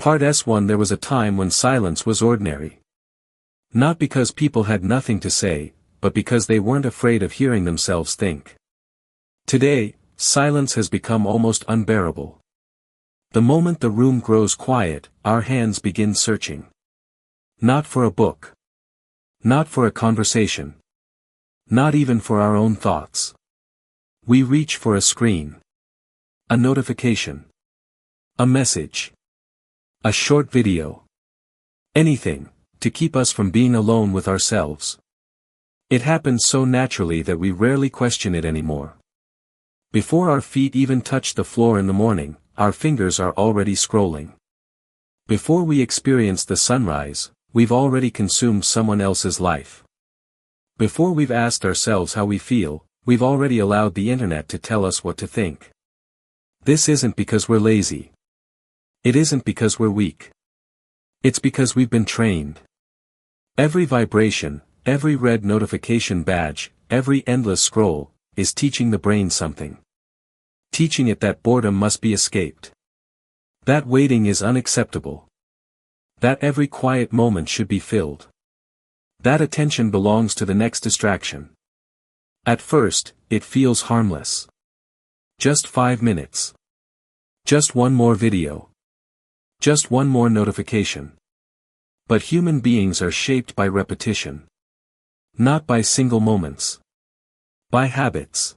Part S1. There was a time when silence was ordinary. Not because people had nothing to say, but because they weren't afraid of hearing themselves think. Today, silence has become almost unbearable. The moment the room grows quiet, our hands begin searching. Not for a book. Not for a conversation. Not even for our own thoughts. We reach for a screen. A notification. A message. A short video. Anything, to keep us from being alone with ourselves. It happens so naturally that we rarely question it anymore. Before our feet even touch the floor in the morning, our fingers are already scrolling. Before we experience the sunrise, we've already consumed someone else's life. Before we've asked ourselves how we feel, we've already allowed the internet to tell us what to think. This isn't because we're lazy. It isn't because we're weak. It's because we've been trained. Every vibration, every red notification badge, every endless scroll, is teaching the brain something. Teaching it that boredom must be escaped. That waiting is unacceptable. That every quiet moment should be filled. That attention belongs to the next distraction. At first, it feels harmless. Just 5 minutes. Just one more video. Just one more notification. But human beings are shaped by repetition. Not by single moments. By habits.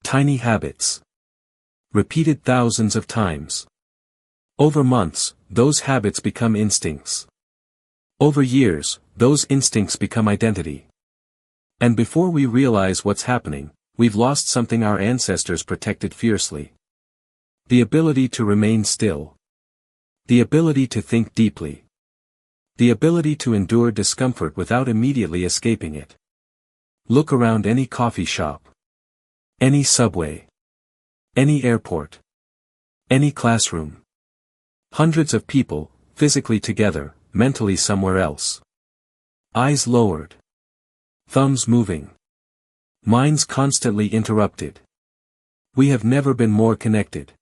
Tiny habits. Repeated thousands of times. Over months, those habits become instincts. Over years, those instincts become identity. And before we realize what's happening, we've lost something our ancestors protected fiercely. The ability to remain still. The ability to think deeply. The ability to endure discomfort without immediately escaping it. Look around any coffee shop. Any subway. Any airport. Any classroom. Hundreds of people, physically together, mentally somewhere else. Eyes lowered. Thumbs moving. Minds constantly interrupted. We have never been more connected.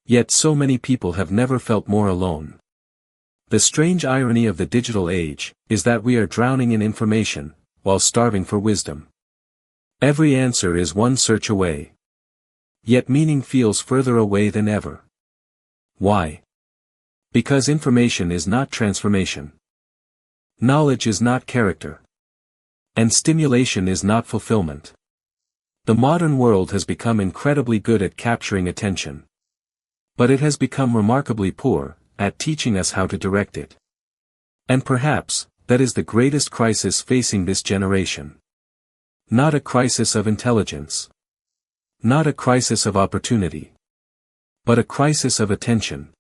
Yet so many people have never felt more alone. The strange irony of the digital age is that we are drowning in information, while starving for wisdom. Every answer is one search away. Yet meaning feels further away than ever. Why? Because information is not transformation. Knowledge is not character. And stimulation is not fulfillment. The modern world has become incredibly good at capturing attention. But it has become remarkably poor at teaching us how to direct it. And perhaps, that is the greatest crisis facing this generation. Not a crisis of intelligence. Not a crisis of opportunity. But a crisis of attention.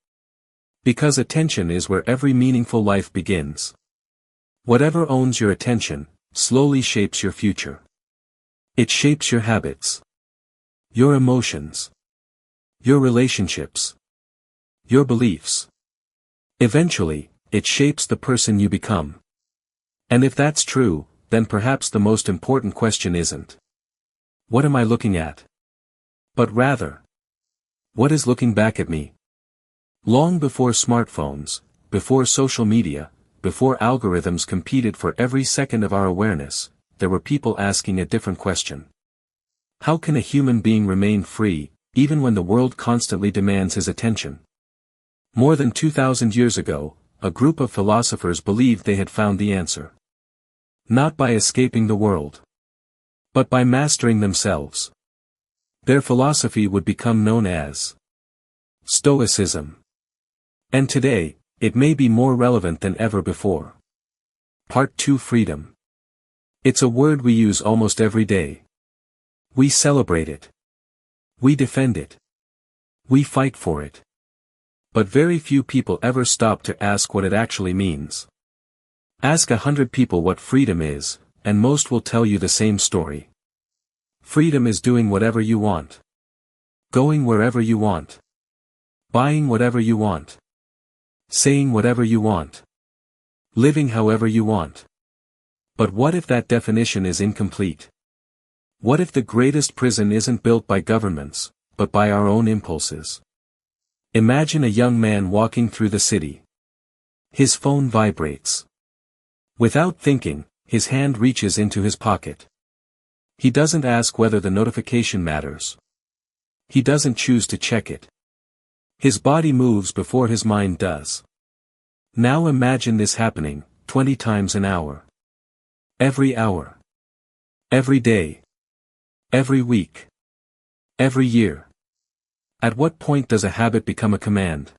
Because attention is where every meaningful life begins. Whatever owns your attention, slowly shapes your future. It shapes your habits. Your emotions. Your relationships. Your beliefs. Eventually, it shapes the person you become. And if that's true, then perhaps the most important question isn't, what am I looking at? But rather, what is looking back at me? Long before smartphones, before social media, before algorithms competed for every second of our awareness, there were people asking a different question. How can a human being remain free, even when the world constantly demands his attention? More than 2,000 years ago, a group of philosophers believed they had found the answer. Not by escaping the world, but by mastering themselves. Their philosophy would become known as Stoicism. And today, it may be more relevant than ever before. Part 2: Freedom. It's a word we use almost every day. We celebrate it. We defend it. We fight for it. But very few people ever stop to ask what it actually means. Ask 100 people what freedom is, and most will tell you the same story. Freedom is doing whatever you want. Going wherever you want. Buying whatever you want. Saying whatever you want. Living however you want. But what if that definition is incomplete? What if the greatest prison isn't built by governments, but by our own impulses? Imagine a young man walking through the city. His phone vibrates. Without thinking, his hand reaches into his pocket. He doesn't ask whether the notification matters. He doesn't choose to check it. His body moves before his mind does. Now imagine this happening, 20 times an hour. Every hour. Every day. Every week. Every year. At what point does a habit become a command?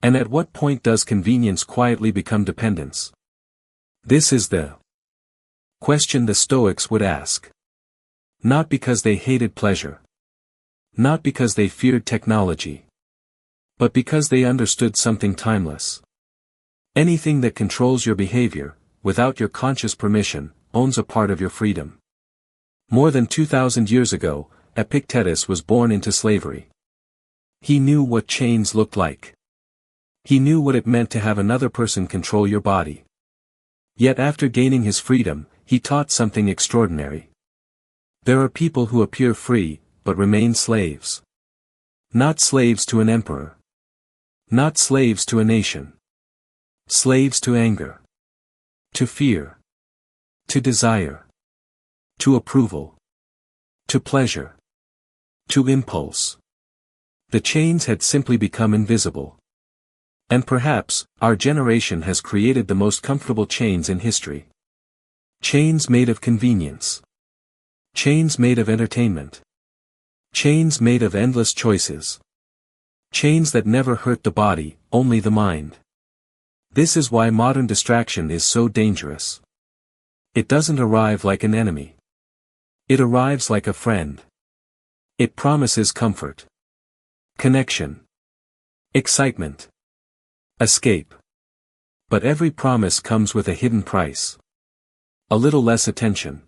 And at what point does convenience quietly become dependence? This is the question the Stoics would ask. Not because they hated pleasure. Not because they feared technology. But because they understood something timeless. Anything that controls your behavior, without your conscious permission, owns a part of your freedom. More than 2,000 years ago, Epictetus was born into slavery. He knew what chains looked like. He knew what it meant to have another person control your body. Yet after gaining his freedom, he taught something extraordinary. There are people who appear free, but remain slaves. Not slaves to an emperor. Not slaves to a nation. Slaves to anger. To fear. To desire. To approval. To pleasure. To impulse. The chains had simply become invisible. And perhaps, our generation has created the most comfortable chains in history. Chains made of convenience. Chains made of entertainment. Chains made of endless choices. Chains that never hurt the body, only the mind. This is why modern distraction is so dangerous. It doesn't arrive like an enemy. It arrives like a friend. It promises comfort. Connection. Excitement. Escape. But every promise comes with a hidden price. A little less attention.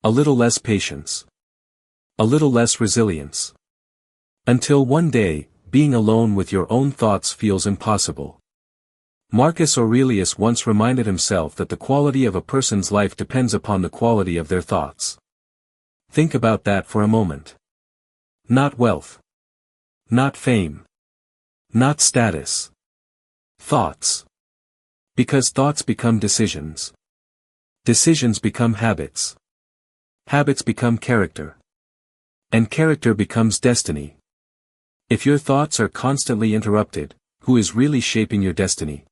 A little less patience. A little less resilience. Until one day, being alone with your own thoughts feels impossible. Marcus Aurelius once reminded himself that the quality of a person's life depends upon the quality of their thoughts. Think about that for a moment. Not wealth. Not fame. Not status. Thoughts. Because thoughts become decisions. Decisions become habits. Habits become character. And character becomes destiny. If your thoughts are constantly interrupted, who is really shaping your destiny?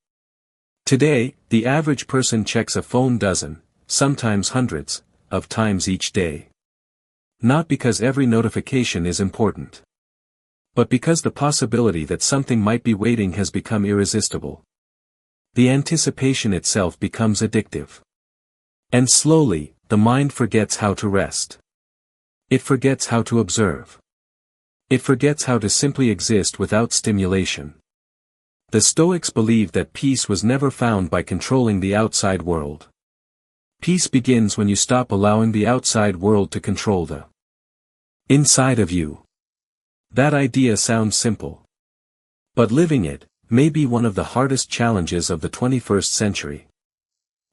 Today, the average person checks a phone dozen, sometimes hundreds, of times each day. Not because every notification is important. But because the possibility that something might be waiting has become irresistible. The anticipation itself becomes addictive. And slowly, the mind forgets how to rest. It forgets how to observe. It forgets how to simply exist without stimulation. The Stoics believed that peace was never found by controlling the outside world. Peace begins when you stop allowing the outside world to control the inside of you. That idea sounds simple. But living it may be one of the hardest challenges of the 21st century.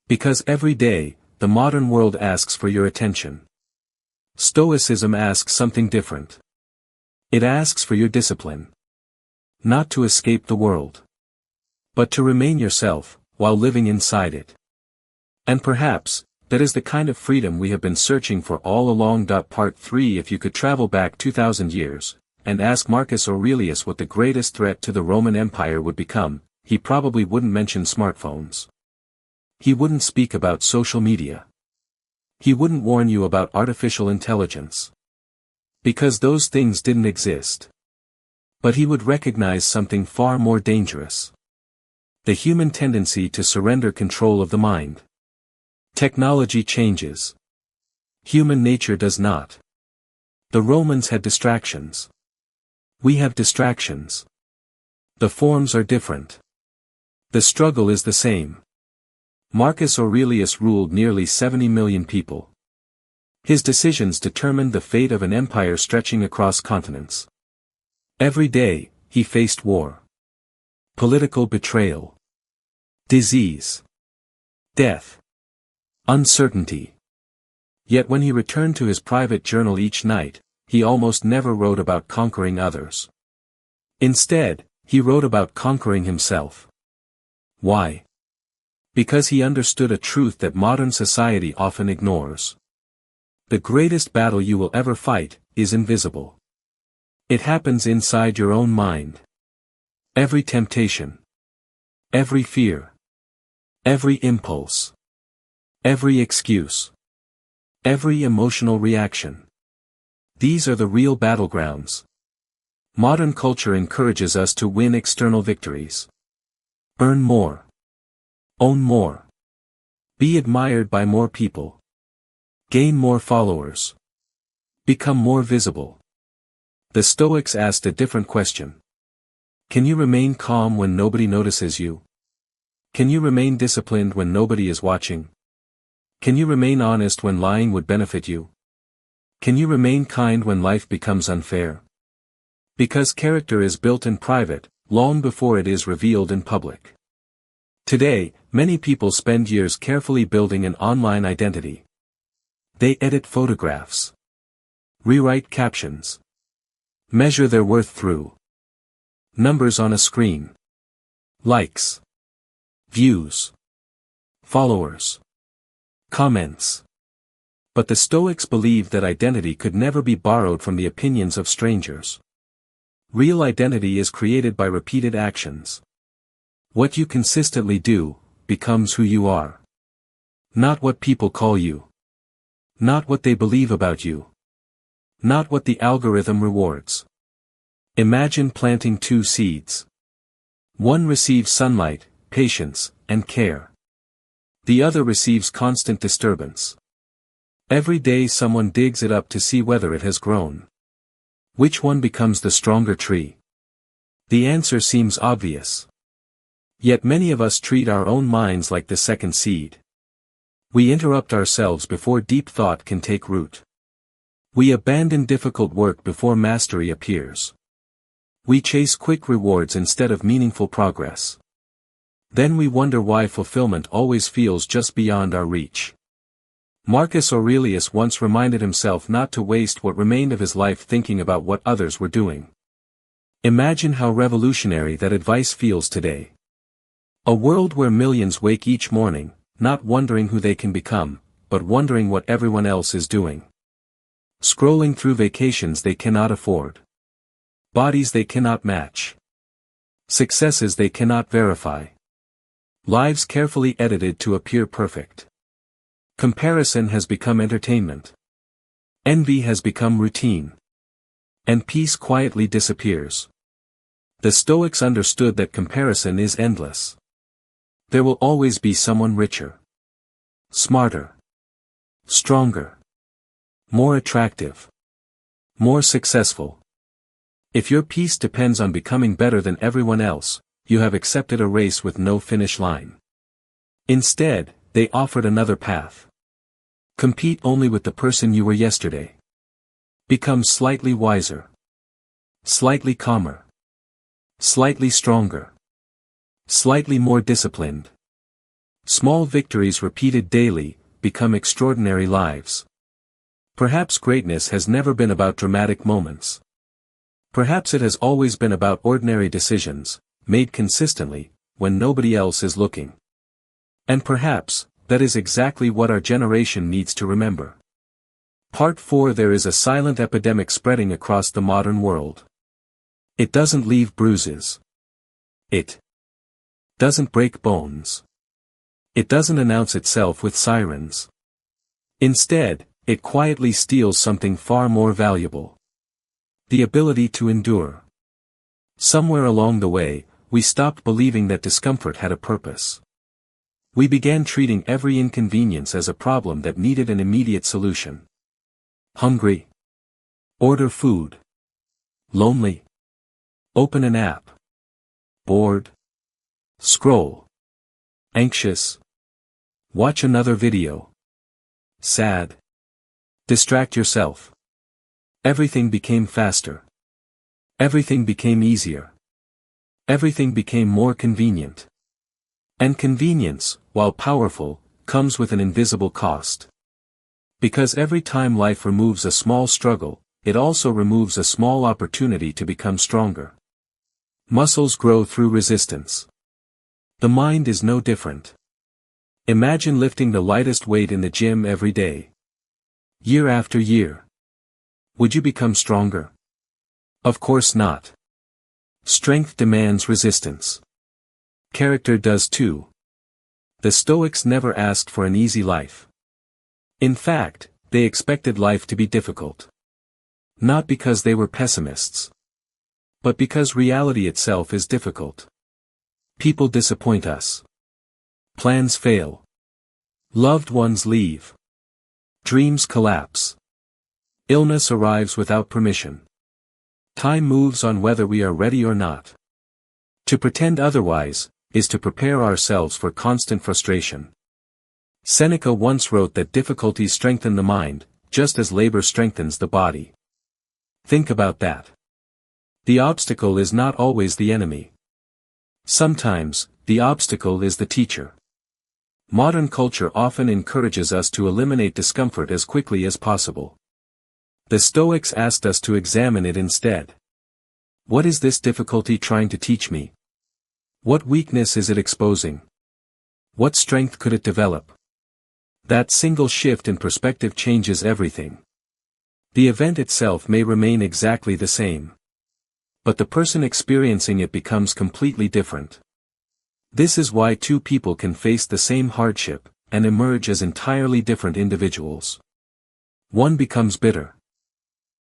Because every day, the modern world asks for your attention. Stoicism asks something different. It asks for your discipline. Not to escape the world. But to remain yourself, while living inside it. And perhaps, that is the kind of freedom we have been searching for all along. Part 3 If you could travel back 2,000 years, and ask Marcus Aurelius what the greatest threat to the Roman Empire would become, he probably wouldn't mention smartphones. He wouldn't speak about social media. He wouldn't warn you about artificial intelligence. Because those things didn't exist. But he would recognize something far more dangerous. The human tendency to surrender control of the mind. Technology changes. Human nature does not. The Romans had distractions. We have distractions. The forms are different. The struggle is the same. Marcus Aurelius ruled nearly 70 million people. His decisions determined the fate of an empire stretching across continents. Every day, he faced war. Political betrayal. Disease. Death. Uncertainty. Yet when he returned to his private journal each night, he almost never wrote about conquering others. Instead, he wrote about conquering himself. Why? Because he understood a truth that modern society often ignores. The greatest battle you will ever fight is invisible. It happens inside your own mind. Every temptation, every fear, every impulse, every excuse, every emotional reaction. These are the real battlegrounds. Modern culture encourages us to win external victories. Earn more. Own more. Be admired by more people. Gain more followers. Become more visible. The Stoics asked a different question. Can you remain calm when nobody notices you? Can you remain disciplined when nobody is watching? Can you remain honest when lying would benefit you? Can you remain kind when life becomes unfair? Because character is built in private, long before it is revealed in public. Today, many people spend years carefully building an online identity. They edit photographs, rewrite captions, measure their worth through numbers on a screen, likes, views, followers, comments. But the Stoics believed that identity could never be borrowed from the opinions of strangers. Real identity is created by repeated actions. What you consistently do becomes who you are. Not what people call you. Not what they believe about you. Not what the algorithm rewards. Imagine planting two seeds. One receives sunlight, patience, and care. The other receives constant disturbance. Every day someone digs it up to see whether it has grown. Which one becomes the stronger tree? The answer seems obvious. Yet many of us treat our own minds like the second seed. We interrupt ourselves before deep thought can take root. We abandon difficult work before mastery appears. We chase quick rewards instead of meaningful progress. Then we wonder why fulfillment always feels just beyond our reach. Marcus Aurelius once reminded himself not to waste what remained of his life thinking about what others were doing. Imagine how revolutionary that advice feels today. A world where millions wake each morning, not wondering who they can become, but wondering what everyone else is doing. Scrolling through vacations they cannot afford. Bodies they cannot match. Successes they cannot verify. Lives carefully edited to appear perfect. Comparison has become entertainment. Envy has become routine. And peace quietly disappears. The Stoics understood that comparison is endless. There will always be someone richer, smarter, stronger, more attractive, more successful. If your peace depends on becoming better than everyone else, you have accepted a race with no finish line. Instead, they offered another path. Compete only with the person you were yesterday. Become slightly wiser, slightly calmer, slightly stronger, slightly more disciplined. Small victories repeated daily become extraordinary lives. Perhaps greatness has never been about dramatic moments. Perhaps it has always been about ordinary decisions, made consistently, when nobody else is looking. And perhaps, that is exactly what our generation needs to remember. Part 4. There is a silent epidemic spreading across the modern world. It doesn't leave bruises. It doesn't break bones. It doesn't announce itself with sirens. Instead, it quietly steals something far more valuable. The ability to endure. Somewhere along the way, we stopped believing that discomfort had a purpose. We began treating every inconvenience as a problem that needed an immediate solution. Hungry? Order food. Lonely? Open an app. Bored? Scroll. Anxious? Watch another video. Sad? Distract yourself. Everything became faster. Everything became easier. Everything became more convenient. And convenience, while powerful, comes with an invisible cost. Because every time life removes a small struggle, it also removes a small opportunity to become stronger. Muscles grow through resistance. The mind is no different. Imagine lifting the lightest weight in the gym every day. Year after year. Would you become stronger? Of course not. Strength demands resistance. Character does too. The Stoics never asked for an easy life. In fact, they expected life to be difficult. Not because they were pessimists, but because reality itself is difficult. People disappoint us. Plans fail. Loved ones leave. Dreams collapse. Illness arrives without permission. Time moves on whether we are ready or not. To pretend otherwise is to prepare ourselves for constant frustration. Seneca once wrote that difficulties strengthen the mind, just as labor strengthens the body. Think about that. The obstacle is not always the enemy. Sometimes, the obstacle is the teacher. Modern culture often encourages us to eliminate discomfort as quickly as possible. The Stoics asked us to examine it instead. What is this difficulty trying to teach me? What weakness is it exposing? What strength could it develop? That single shift in perspective changes everything. The event itself may remain exactly the same, but the person experiencing it becomes completely different. This is why two people can face the same hardship, and emerge as entirely different individuals. One becomes bitter.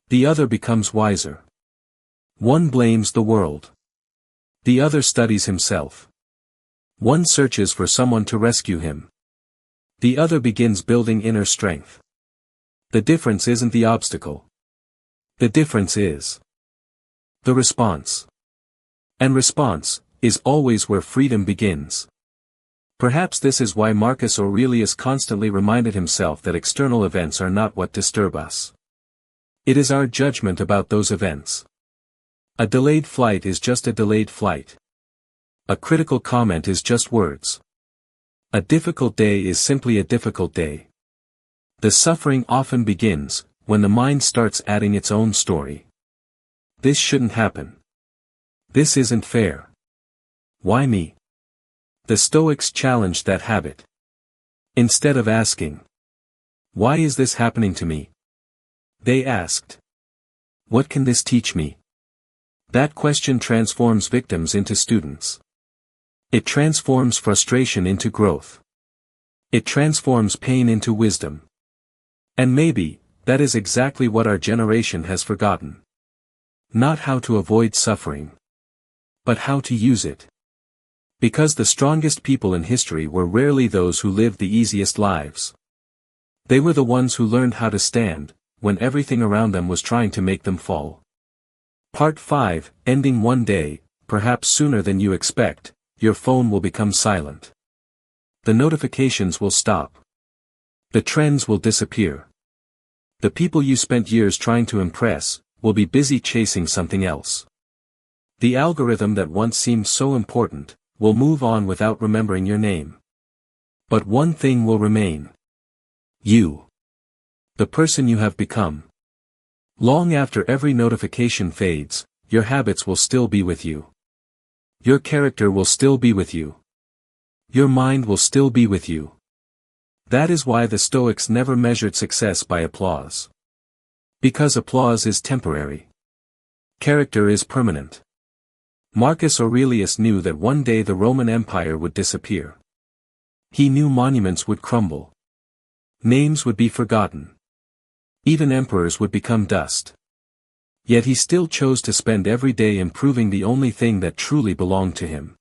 The other becomes wiser. One blames the world. The other studies himself. One searches for someone to rescue him. The other begins building inner strength. The difference isn't the obstacle. The difference is the response. And response is always where freedom begins. Perhaps this is why Marcus Aurelius constantly reminded himself that external events are not what disturb us. It is our judgment about those events. A delayed flight is just a delayed flight. A critical comment is just words. A difficult day is simply a difficult day. The suffering often begins when the mind starts adding its own story. This shouldn't happen. This isn't fair. Why me? The Stoics challenged that habit. Instead of asking, why is this happening to me? They asked, what can this teach me? That question transforms victims into students. It transforms frustration into growth. It transforms pain into wisdom. And maybe, that is exactly what our generation has forgotten. Not how to avoid suffering, but how to use it. Because the strongest people in history were rarely those who lived the easiest lives. They were the ones who learned how to stand, when everything around them was trying to make them fall. Part 5, ending one day, perhaps sooner than you expect, your phone will become silent. The notifications will stop. The trends will disappear. The people you spent years trying to impress, will be busy chasing something else. The algorithm that once seemed so important, will move on without remembering your name. But one thing will remain. You. The person you have become. Long after every notification fades, your habits will still be with you. Your character will still be with you. Your mind will still be with you. That is why the Stoics never measured success by applause. Because applause is temporary. Character is permanent. Marcus Aurelius knew that one day the Roman Empire would disappear. He knew monuments would crumble. Names would be forgotten. Even emperors would become dust. Yet he still chose to spend every day improving the only thing that truly belonged to him.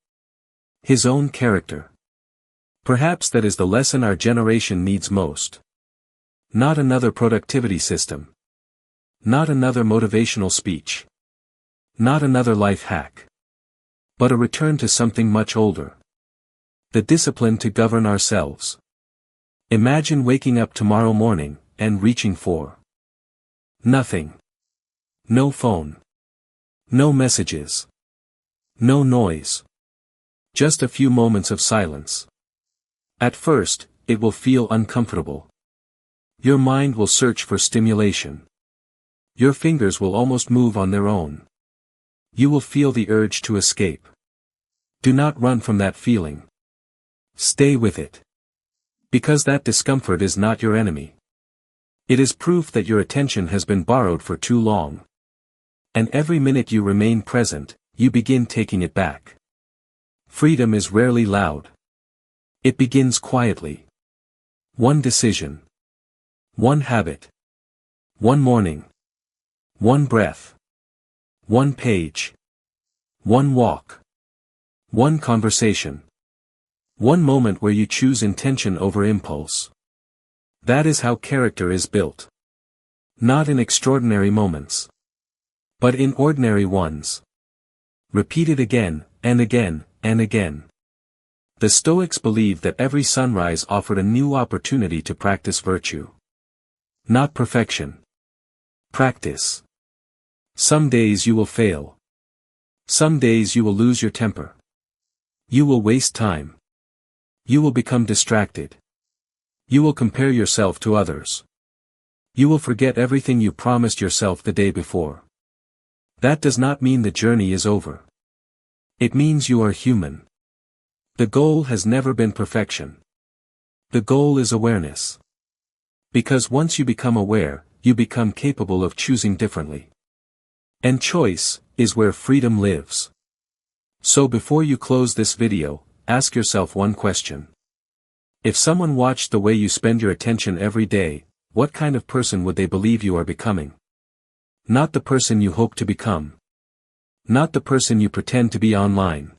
His own character. Perhaps that is the lesson our generation needs most. Not another productivity system. Not another motivational speech. Not another life hack. But a return to something much older. The discipline to govern ourselves. Imagine waking up tomorrow morning, and reaching for nothing. No phone. No messages. No noise. Just a few moments of silence. At first, it will feel uncomfortable. Your mind will search for stimulation. Your fingers will almost move on their own. you will feel the urge to escape. Do not run from that feeling. Stay with it. Because that discomfort is not your enemy. It is proof that your attention has been borrowed for too long. And every minute you remain present, you begin taking it back. Freedom is rarely loud. It begins quietly. One decision. One habit. One morning. One breath. One page. One walk. One conversation. One moment where you choose intention over impulse. That is how character is built. Not in extraordinary moments. But in ordinary ones. Repeated again, and again, and again. The Stoics believed that every sunrise offered a new opportunity to practice virtue. Not perfection. Practice. Some days you will fail. Some days you will lose your temper. You will waste time. You will become distracted. You will compare yourself to others. You will forget everything you promised yourself the day before. That does not mean the journey is over. It means you are human. The goal has never been perfection. The goal is awareness. Because once you become aware, you become capable of choosing differently. And choice is where freedom lives. So before you close this video, ask yourself one question. If someone watched the way you spend your attention every day, what kind of person would they believe you are becoming? Not the person you hope to become. Not the person you pretend to be online.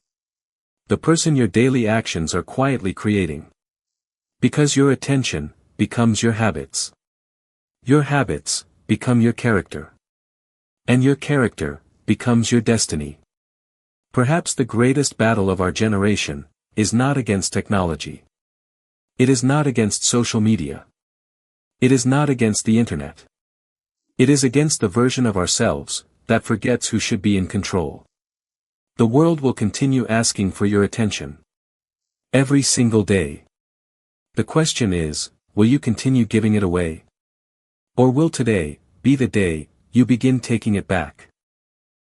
The person your daily actions are quietly creating. Because your attention becomes your habits. Your habits become your character. And your character becomes your destiny. Perhaps the greatest battle of our generation is not against technology. It is not against social media. It is not against the internet. It is against the version of ourselves that forgets who should be in control. The world will continue asking for your attention. Every single day. The question is, will you continue giving it away? Or will today be the day you begin taking it back?